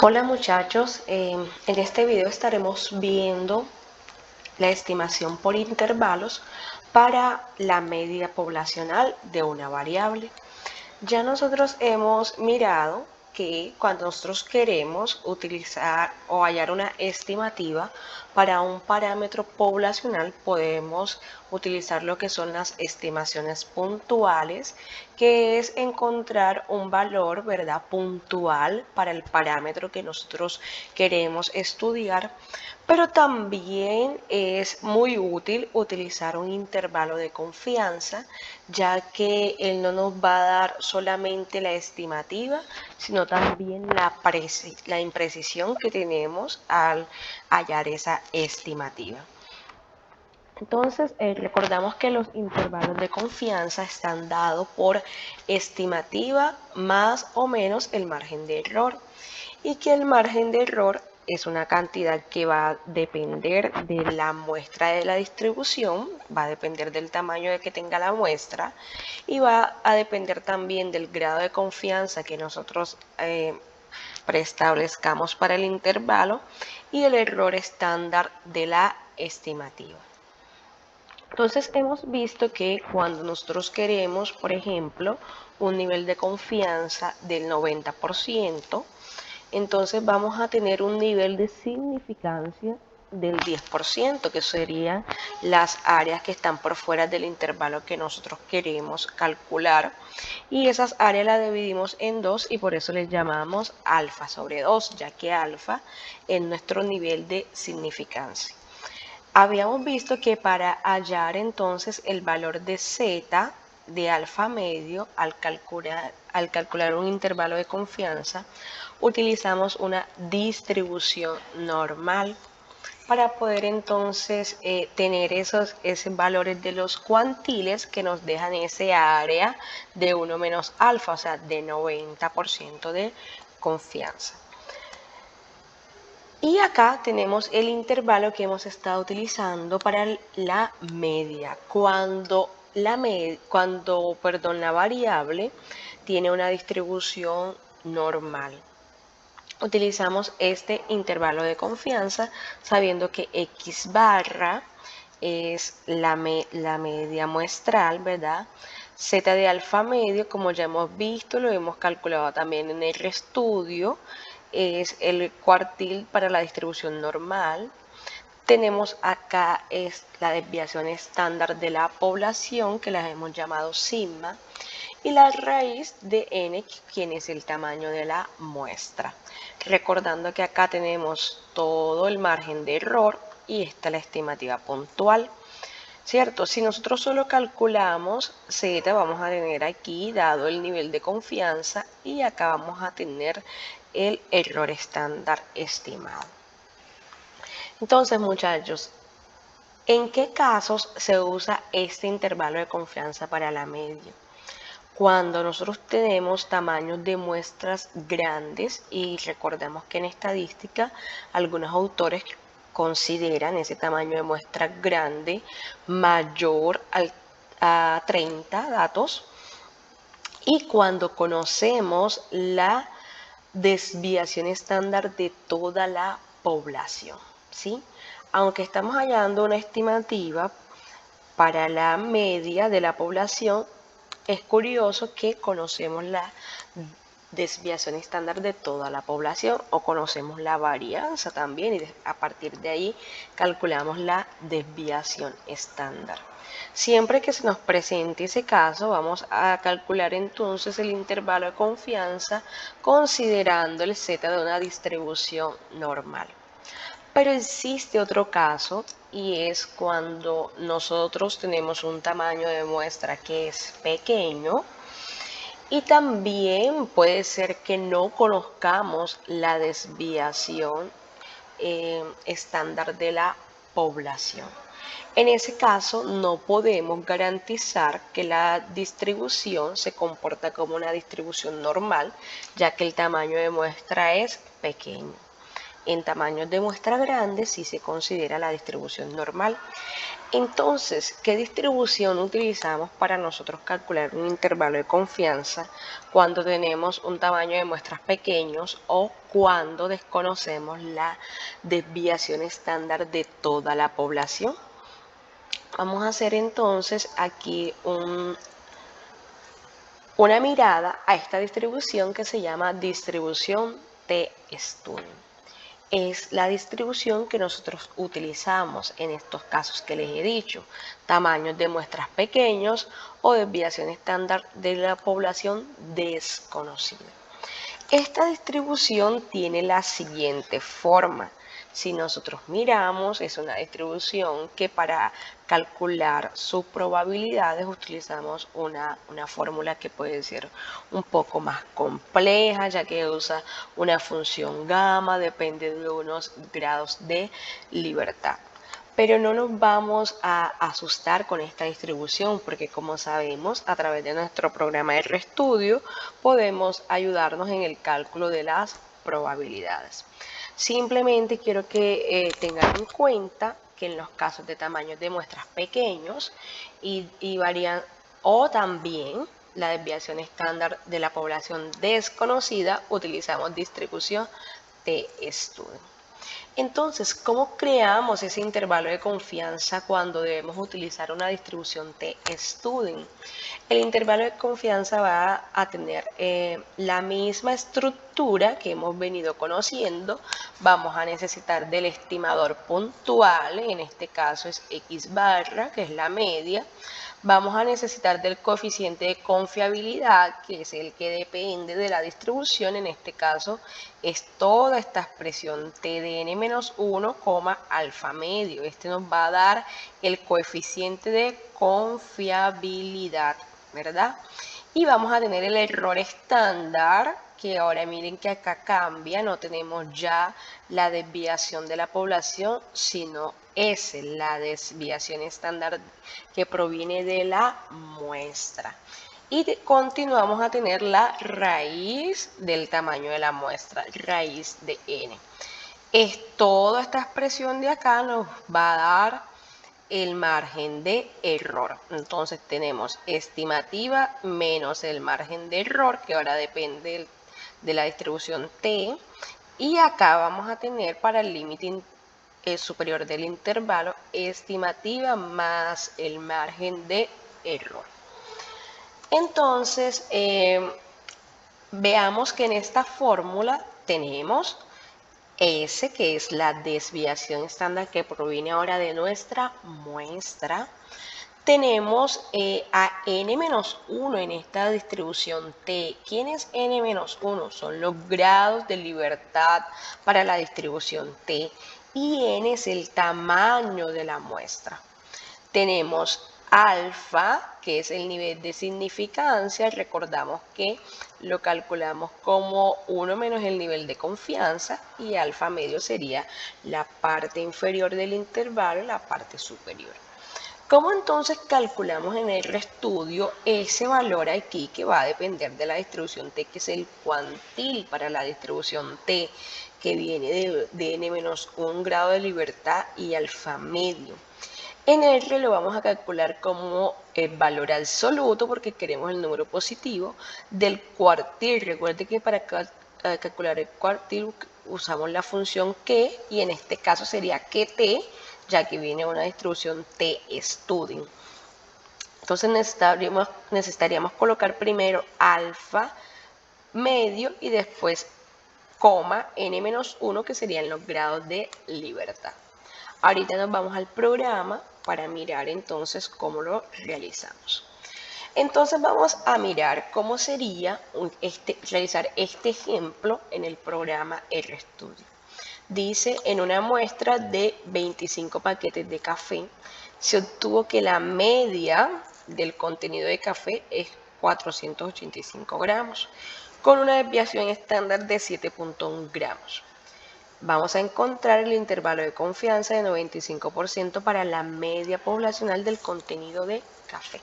Hola muchachos, en este video estaremos viendo la estimación por intervalos para la media poblacional de una variable. Ya nosotros hemos mirado que cuando nosotros queremos utilizar o hallar una estimativa para un parámetro poblacional, podemos utilizar lo que son las estimaciones puntuales, que es encontrar un valor, ¿verdad?, puntual para el parámetro que nosotros queremos estudiar. Pero también es muy útil utilizar un intervalo de confianza, ya que él no nos va a dar solamente la estimativa, sino también la imprecisión que tenemos al hallar esa estimativa. Entonces, recordamos que los intervalos de confianza están dados por estimativa más o menos el margen de error, y que el margen de error es una cantidad que va a depender de la muestra de la distribución, va a depender del tamaño de que tenga la muestra y va a depender también del grado de confianza que nosotros preestablezcamos para el intervalo y el error estándar de la estimativa. Entonces hemos visto que cuando nosotros queremos, por ejemplo, un nivel de confianza del 90%, entonces vamos a tener un nivel de significancia del 10%, que serían las áreas que están por fuera del intervalo que nosotros queremos calcular. Y esas áreas las dividimos en dos y por eso les llamamos alfa sobre 2, ya que alfa es nuestro nivel de significancia. Habíamos visto que para hallar entonces el valor de z de alfa medio al calcular un intervalo de confianza, utilizamos una distribución normal para poder entonces tener esos valores de los cuantiles que nos dejan ese área de 1 menos alfa, o sea, de 90% de confianza. Y acá tenemos el intervalo que hemos estado utilizando para la media. Cuando la variable tiene una distribución normal, utilizamos este intervalo de confianza sabiendo que x barra es la media muestral, ¿verdad? Z de alfa medio, como ya hemos visto, lo hemos calculado también en el RStudio, es el cuartil para la distribución normal. Tenemos acá la desviación estándar de la población, que la hemos llamado sigma, y la raíz de n, quien es el tamaño de la muestra. Recordando que acá tenemos todo el margen de error y esta es la estimativa puntual. ¿Cierto? Si nosotros solo calculamos z, vamos a tener aquí dado el nivel de confianza y acá vamos a tener el error estándar estimado. Entonces, muchachos, ¿en qué casos se usa este intervalo de confianza para la media? Cuando nosotros tenemos tamaños de muestras grandes, y recordemos que en estadística algunos autores consideran ese tamaño de muestra grande mayor a 30 datos, y cuando conocemos la desviación estándar de toda la población, ¿sí? Aunque estamos hallando una estimativa para la media de la población, es curioso que conocemos la desviación estándar de toda la población o conocemos la varianza también y a partir de ahí calculamos la desviación estándar. Siempre que se nos presente ese caso, vamos a calcular entonces el intervalo de confianza considerando el z de una distribución normal. Pero existe otro caso y es cuando nosotros tenemos un tamaño de muestra que es pequeño y también puede ser que no conozcamos la desviación estándar de la población. En ese caso no podemos garantizar que la distribución se comporta como una distribución normal, ya que el tamaño de muestra es pequeño. en tamaños de muestra grandes sí se considera la distribución normal. Entonces, ¿qué distribución utilizamos para nosotros calcular un intervalo de confianza cuando tenemos un tamaño de muestras pequeños o cuando desconocemos la desviación estándar de toda la población? Vamos a hacer entonces aquí una mirada a esta distribución que se llama distribución t-student. Es la distribución que nosotros utilizamos en estos casos que les he dicho, tamaños de muestras pequeños o desviación estándar de la población desconocida. Esta distribución tiene la siguiente forma. Si nosotros miramos, es una distribución que para calcular sus probabilidades utilizamos una fórmula que puede ser un poco más compleja, ya que usa una función gamma, depende de unos grados de libertad. Pero no nos vamos a asustar con esta distribución porque, como sabemos, a través de nuestro programa de RStudio podemos ayudarnos en el cálculo de las probabilidades. Simplemente quiero que tengan en cuenta que en los casos de tamaños de muestras pequeños y varían, o también la desviación estándar de la población desconocida, utilizamos distribución t-student. Entonces, ¿cómo creamos ese intervalo de confianza cuando debemos utilizar una distribución t-student? El intervalo de confianza va a tener la misma estructura que hemos venido conociendo. Vamos a necesitar del estimador puntual, en este caso es x barra, que es la media. Vamos a necesitar del coeficiente de confiabilidad, que es el que depende de la distribución. En este caso es toda esta expresión t de n-1, alfa medio. Este nos va a dar el coeficiente de confiabilidad, ¿verdad? Y vamos a tener el error estándar, que ahora miren que acá cambia, no tenemos ya la desviación de la población, sino es la desviación estándar que proviene de la muestra. Y continuamos a tener la raíz del tamaño de la muestra, raíz de n. Toda esta expresión de acá nos va a dar el margen de error. Entonces tenemos estimativa menos el margen de error, que ahora depende de la distribución t. Y acá vamos a tener para el límite superior del intervalo estimativa más el margen de error. Entonces, veamos que en esta fórmula tenemos S, que es la desviación estándar que proviene ahora de nuestra muestra. Tenemos a n-1 en esta distribución t. ¿Quién es n-1? Son los grados de libertad para la distribución t. Y n es el tamaño de la muestra. Tenemos alfa, que es el nivel de significancia. Recordamos que lo calculamos como 1 menos el nivel de confianza, y alfa medio sería la parte inferior del intervalo, la parte superior. ¿Cómo entonces calculamos en el RStudio ese valor aquí que va a depender de la distribución t, que es el cuantil para la distribución t, que viene de n-1 grado de libertad y alfa medio? En R lo vamos a calcular como el valor absoluto porque queremos el número positivo del cuartil. Recuerde que para calcular el cuartil usamos la función que, y en este caso sería que t, ya que viene una distribución t-student. Entonces necesitaríamos colocar primero alfa medio y después coma n-1, que serían los grados de libertad. Ahorita nos vamos al programa para mirar entonces cómo lo realizamos. Entonces vamos a mirar cómo sería realizar este ejemplo en el programa RStudio. Dice, en una muestra de 25 paquetes de café, se obtuvo que la media del contenido de café es 485 gramos, con una desviación estándar de 7.1 gramos. Vamos a encontrar el intervalo de confianza de 95% para la media poblacional del contenido de café.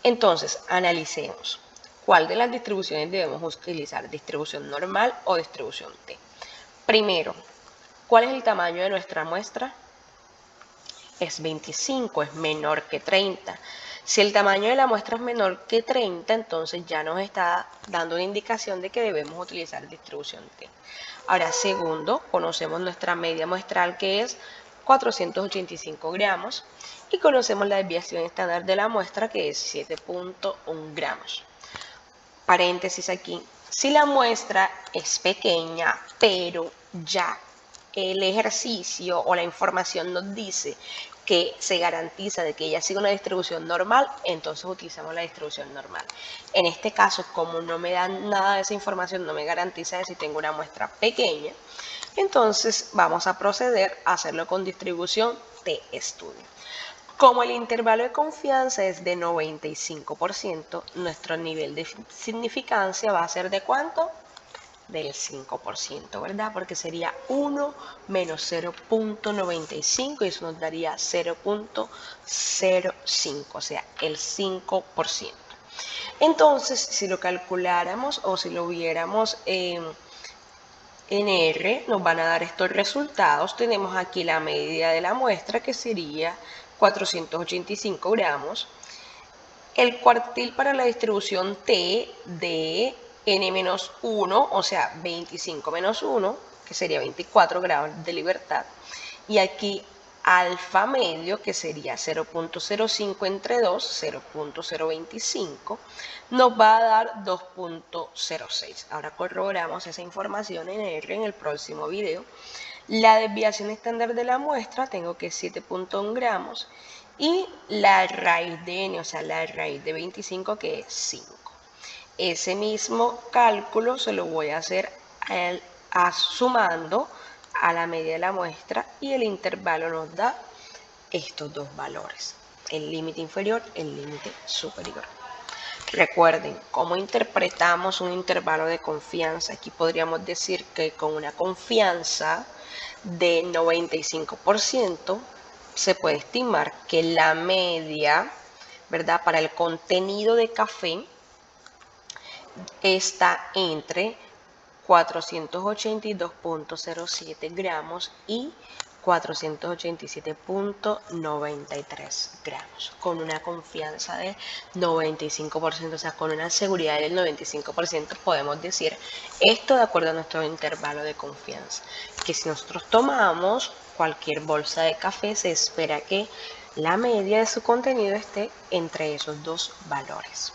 Entonces, analicemos. ¿Cuál de las distribuciones debemos utilizar? ¿Distribución normal o distribución t? Primero, ¿Cuál es el tamaño de nuestra muestra? Es 25, es menor que 30. Si el tamaño de la muestra es menor que 30, entonces ya nos está dando una indicación de que debemos utilizar distribución T. Ahora, segundo, conocemos nuestra media muestral, que es 485 gramos, y conocemos la desviación estándar de la muestra, que es 7.1 gramos. Paréntesis aquí, si la muestra es pequeña, pero ya el ejercicio o la información nos dice que se garantiza de que ella siga una distribución normal, entonces utilizamos la distribución normal. En este caso, como no me dan nada de esa información, no me garantiza de si tengo una muestra pequeña, entonces vamos a proceder a hacerlo con distribución T-estudio. Como el intervalo de confianza es de 95%, nuestro nivel de significancia va a ser ¿de cuánto? Del 5%, ¿verdad? Porque sería 1 menos 0.95 y eso nos daría 0.05, o sea, el 5%. Entonces, si lo calculáramos o si lo viéramos en R, nos van a dar estos resultados. Tenemos aquí la media de la muestra, que sería 485 gramos. El cuartil para la distribución T de n-1, o sea, 25 menos 1, que sería 24 grados de libertad. Y aquí alfa medio, que sería 0.05 entre 2, 0.025, nos va a dar 2.06. Ahora corroboramos esa información en R en el próximo video. La desviación estándar de la muestra tengo que es 7.1 gramos y la raíz de n, o sea, la raíz de 25, que es 5. Ese mismo cálculo se lo voy a hacer sumando a la media de la muestra y el intervalo nos da estos dos valores, el límite inferior, el límite superior. Recuerden, ¿cómo interpretamos un intervalo de confianza? Aquí podríamos decir que con una confianza de 95% se puede estimar que la media, ¿verdad?, para el contenido de café está entre 482.07 gramos y 487.93 gramos, con una confianza de 95%, o sea, con una seguridad del 95% podemos decir esto de acuerdo a nuestro intervalo de confianza, que si nosotros tomamos cualquier bolsa de café se espera que la media de su contenido esté entre esos dos valores.